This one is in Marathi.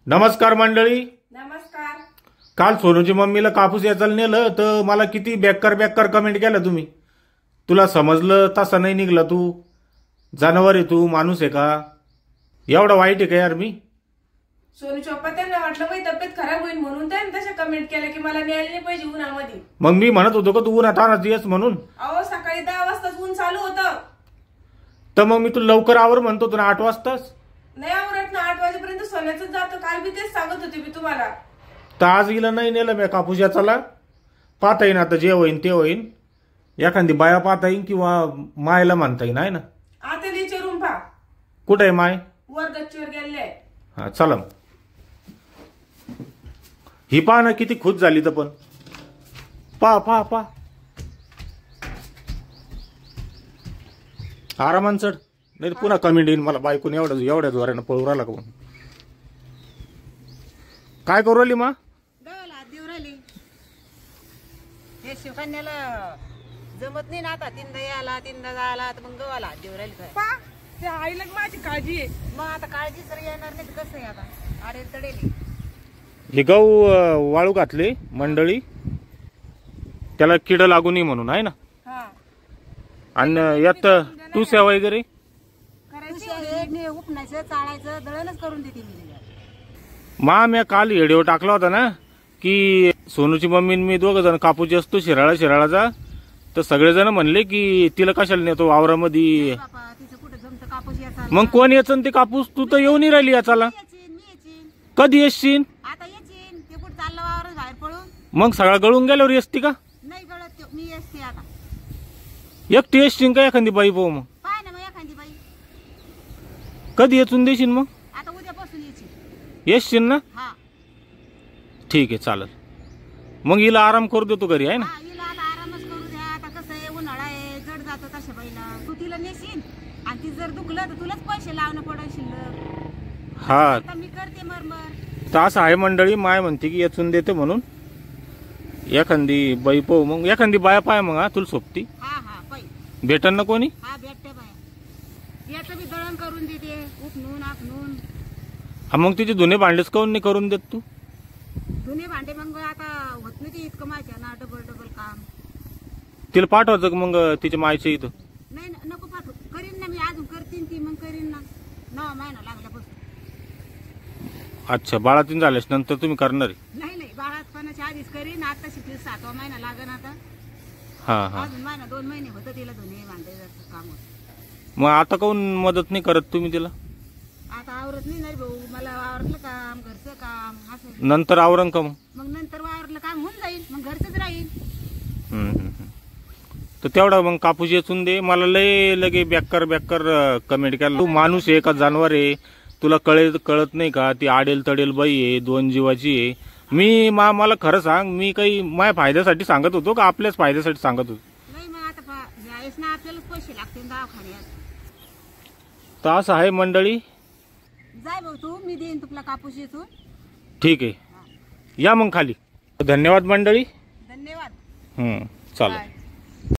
नमस्कार मंडळी. नमस्कार. काल सोनूची मम्मीला कापूस याचायला नेलं तर मला किती बेकार कमेंट केला तुम्ही. तुला समजलं तसं नाही निघला, तू जनावर आहे, तू माणूस आहे का? एवढा वाईट आहे का यार मी? सोनूच्या पप्पा त्यांना वाटलं बाई तब्येत खराब होईल म्हणून त्यांनी तशा कमेंट केल्या की मला न्यायला नाही पाहिजे उन्हामध्ये. मग मी म्हणत होतो का तू उन्हात आणत येस म्हणून? अहो सकाळी 10 वाजताच ऊन चालू होतं. तर मग मी तुला लवकर आवर म्हणतो तुला 8 वाजताच. नाही आवरत ना, 8 वाजेपर्यंत सोन्याच जातं. काल मी तेच सांगत होते मी तुम्हाला. तर आज गेला नाही नेलं मी कापूस याचाला. पाहता येईन आता, जे होईन ते होईन. एखादी बाया पाहता येईन किंवा मायला म्हणता येईन, आहे ना? आता विचारून पहा. कुठे आहे माय? वर गच्चीवर गेले. हा चला. ही पहा ना किती खुश झाली. तर पण पहा आरामान चढ, नाही पुन्हा कमेंट येईन मला बायकोन एवढ्या जोरानं पळू राहिला का म्हणून. काय करू राहिली मा? गव्हाला देऊ राहिली. हे शिवकन्याला जमत नाही ना आता, तीनदा यायला तीनदा जायला, तर मग गव्हाला देऊ राहिली काय. पहा त्या आईला माझी काळजी आहे. मग आता काळजी जर येणार नाही तर कसं आहे आता, आडेल तडेल. हे गहू वाळू घातले मंडळी, त्याला किड लागू नये म्हणून, आहे ना? हा आणि यात टुस्या वगैरे करायचं, उपणायचं, चाळायचं, दळणच करून देते मी. मा मी काल व्हिडिओ टाकला होता ना की सोनूची मम्मी मी दोघं जण कापूस असतो शिराळाचा. तर सगळेजण म्हणले की तिला कशाला नेतो वावरामध्ये. बापा तिचं कुठं जमतं कापूस याचा. मग कोण याचं ते कापूस? तू तर येऊन राहिली याचाला. मी येचीन कधी येशील? आता येचीन. ते कुठं चाललं वावरच बाहेर पळून. मग सगळा गळून गेल्यावर येसती का? नाही गळत तो, मी येसते आता. एकटी येशील का एखादी बाई पाहू? मग पाय ना मग एखादी बाई. कधी येचून देशील? मग आता उद्यापासून येची. येशील ना? हा ठीक आहे चालेल. मग हिला आराम करू देतो घरी, आहे ना? हा, हिला आता आरामच करू द्या. आता कसं आहे, उन्हाळा आहे, जड जातं तशा बाईला. तू तिला नेशील आणि ती जर दुखलं तर तुलाच पैसे लावणं पडेल शिल्लक. हा आता मी करते मरमर. तर असं आहे मंडळी. माय म्हणते की येचून देते म्हणून एखादी बाई पाहू. मग एखादी बाया पाय मग. हा तुला सोबती हा पै भेटन ना कोणी? हा भेटते बाया. याचं बी दळण करून देते, उपनून आपणून. हा मग तिचे धुणे भांडेच काऊन नाही करून देत तू? धुणे भांडे मग आता होत नाही ते इतकं माझ्या ना, डबल काम. तिला पाठवायचं का मग तिच्या मायच्या इथं? नाही नको पाठवू. करीन ना मी, अजून करतीन ती, मग करीन ना. 9 महिना लागल्यापासून. अच्छा, बाळातीन झाल्यास नंतर तुम्ही करणार आहे? नाही बाळातपणाच्या आधीच करीन. आता शिकली 7वा महिना लागन आता. हा अजून महिना 2 महिने होतं तिला धुणे भांडे काम होत. मग आता काऊन मदत नाही करत तुम्ही तिला? आता आवरत नाही भाऊ, मला आवरलं काम, घरचं काम असं. नंतर आवरण का मग? मग नंतर वावरलं काम होऊन जाईल, मग घरचंच राहील. तर तेवढा मग कापूस येचून दे. मला लगे बेकार कमेंट केला. तू माणूस आहे का जानवर आहे? तुला कळत नाही का? ती आडेल तडेल बाई आहे, 2 जीवाची आहे. मी मला खरं सांग, मी काही माझ्या फायद्यासाठी सांगत होतो का आपल्याच फायद्यासाठी सांगत होतो? नाही मग आता यावेळेस ना आपल्यालाच पैसे लागतील दवाखान्यात. तर असं आहे मंडळी. जाय भाऊ तू, मी देईन तुला कापूस येथून. ठीक आहे, या मग खाली. धन्यवाद मंडळी. धन्यवाद. चालेल. बाय.